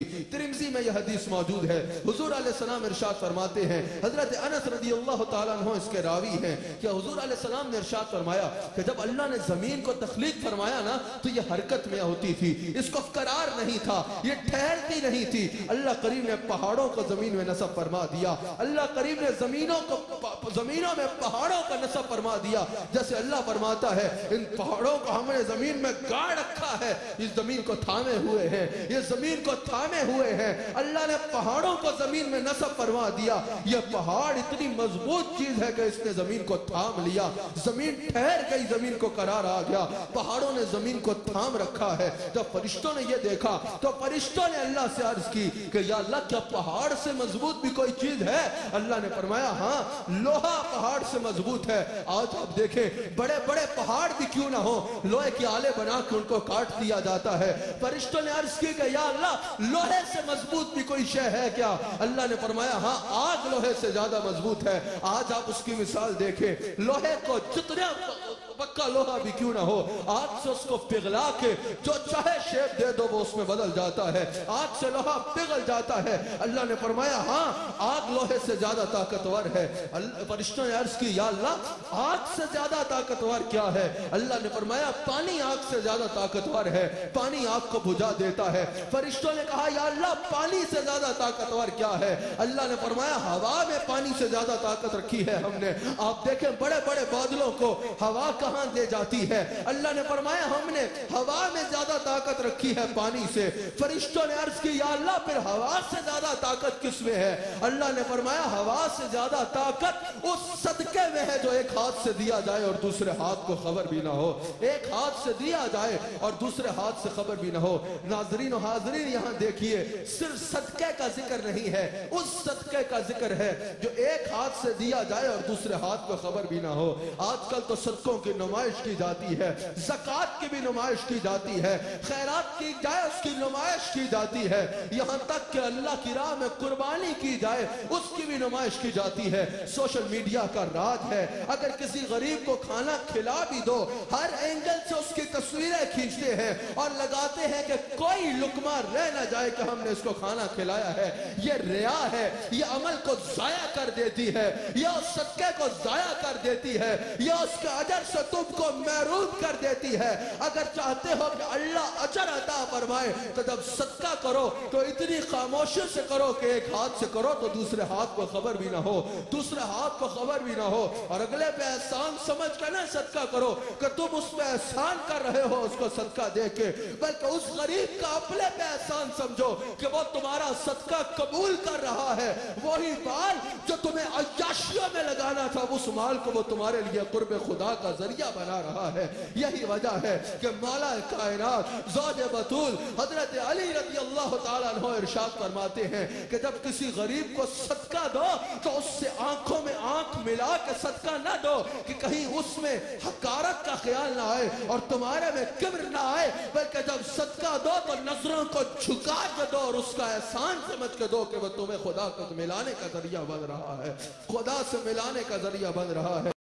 ترمذی میں یہ حدیث موجود ہے۔ حضور علیہ السلام ارشاد فرماتے ہیں، حضرت انس رضی اللہ تعالیٰ عنہ اس کے راوی ہیں کہ حضور علیہ السلام نے ارشاد فرمایا کہ جب اللہ نے زمین کو تخلیق فرمایا نا تو یہ حرکت میں ہوتی تھی، اس کو قرار نہیں تھا، یہ ٹھہرتی نہیں تھی۔ اللہ کریم نے پہاڑوں کو زمین میں نصب فرما دیا، اللہ کریم نے زمینوں میں پہاڑوں کا نصب فرما دیا۔ جیسے اللہ فرماتا ہے ان پہاڑوں کو ہم نے زمین میں گاڑ رکھا ہے، اس زمین کو تھامے ہوئے ہیں، یہ زمین کو تھامے ہوئے ہیں۔ اللہ نے پہاڑوں کو زمین میں نصب فرما دیا۔ یہ پہاڑ اتنی مضبوط چیز ہے کہ اس نے زمین کو تھام لیا، زمین ٹھہر گئی، زمین کو قرار آ گیا، پہاڑوں نے زمین کو تھام رکھا ہے۔ جب فرشتوں نے یہ دیکھا تو فرشتوں نے اللہ سے عرض کی کہ یا اللہ کیا پہاڑ سے مضبوط بھی کوئی چیز ہے؟ اللہ نے فرمایا ہاں، لوہا پہاڑ سے مضبوط ہے۔ آج آپ دیکھیں بڑے بڑے پہاڑ بھی کیوں نہ ہو، لوہے کی آلے بنا کے ان کو کاٹ دیا جاتا ہے۔ فرشتوں نے عرض کی کہ یا اللہ لوہے سے مضبوط بھی کوئی شے ہے کیا؟ اللہ نے فرمایا ہاں، آگ لوہے سے زیادہ مضبوط ہے۔ آج آپ اس کی مثال دیکھیں، لوہے کو جتنے پکا لوہا بھی کیوں نہ ہو، آگ سے اس کو پگھلا کے جو چاہے شیپ دے دو وہ اس میں بدل جاتا ہے، آگ سے لوہا پگھل جاتا ہے۔ اللہ نے فرمایا ہاں، آگ لوہے سے زیادہ طاقتور ہے۔ فرشتوں نے عرض کی یا اللہ آگ سے زیادہ طاقتور کیا ہے؟ اللہ نے فرمایا پانی آگ سے زیادہ طاقتور ہے، پانی آگ کو بجھا دیتا ہے۔ فرشتوں نے کہا یا اللہ پانی سے زیادہ طاقتور کیا ہے؟ اللہ نے فرمایا ہوا میں پانی سے زیادہ طاقت رکھی ہے ہم نے۔ آپ دیکھیں بڑے بڑے بادلوں کو ہوا کہاں لے جاتی ہے؟ اللہ نے فرمایا ہم نے ہوا میں زیادہ طاقت رکھی ہے پانی سے۔ فرشتوں نے عرض کی یا اللہ پھر ہوا سے زیادہ طاقت کس میں ہے؟ اللہ نے فرمایا ہوا سے زیادہ طاقت اس صدقے میں ہے جو ایک ہاتھ سے دیا جائے اور دوسرے ہاتھ کو خبر بھی نہ ہو، ایک ہاتھ سے دیا جائے اور دوسرے ہاتھ سے خبر بھی نہ ہو۔ ناظرین و حاضرین یہاں دیکھیے صرف صدقے کا ذکر نہیں ہے، اس صدقے کا ذکر ہے جو ایک ہاتھ سے دیا جائے اور دوسرے ہاتھ کو خبر بھی نہ ہو۔ آج کل تو صدقوں کی نمائش کی جاتی ہے، زکوٰۃ کی بھی نمائش کی جاتی ہے، خیرات کی جائے اس کی نمائش کی جاتی ہے، یہاں تک کہ اللہ کی راہ میں قربانی کی جائے اس کی بھی نمائش کی جاتی ہے۔ سوشل میڈیا کا راج ہے، اگر کسی غریب کو کھانا کھلا بھی دو ہر اینگل سے اس کی تصویریں کھینچتے ہیں اور لگاتے ہیں کہ کوئی لقمہ رہ نہ جائے کہ ہم نے اس کو کھانا کھلایا ہے۔ یہ ریا ہے، یہ عمل کو ضائع کر دیتی ہے، یہ اس صدقے کو ضائع کر دیتی ہے، یہ اس کے اجر سے تم کو محروم کر دیتی ہے۔ اگر چاہتے ہو کہ اللہ اجر عطا فرمائے تو جب صدقہ کرو تو اتنی خاموشی سے کرو کہ ایک ہاتھ سے کرو تو دوسرے ہاتھ کو خبر بھی نہ ہو، دوسرے ہاتھ کو خبر بھی نہ ہو، اور اگلے پہ احسان سمجھ کر نہ صدقہ کرو کہ تم اس پہ احسان کر رہے ہو اس کو صدقہ دے کے، بلکہ اس غریب کا اپنے پہ احسان سمجھو کہ وہ تمہارا صدقہ قبول کر رہا ہے۔ وہی مال جو تمہیں عیاشیوں میں لگانا تھا اس مال کو وہ تمہارے لیے قرب خدا کا ذریعہ بنا رہا ہے۔ یہی وجہ ہے کہ مولا کائنات زوج بطول حضرت علی رضی اللہ تعالیٰ عنہ ارشاد فرماتے ہیں کہ جب کسی غریب کو صدقہ دو تو اس سے آنکھوں میں آنکھ ملا کے صدقہ نہ دو کہ کہیں اس میں حقارت کا خیال نہ آئے اور تمہارے میں کبر نہ آئے، بلکہ جب صدقہ دو تو نظروں کو جھکا کے دو اور اس کا احسان سمجھ کے دو کہ وہ تمہیں خدا کو ملانے کا ذریعہ بن رہا ہے، خدا سے ملانے کا ذریعہ بن رہا ہے۔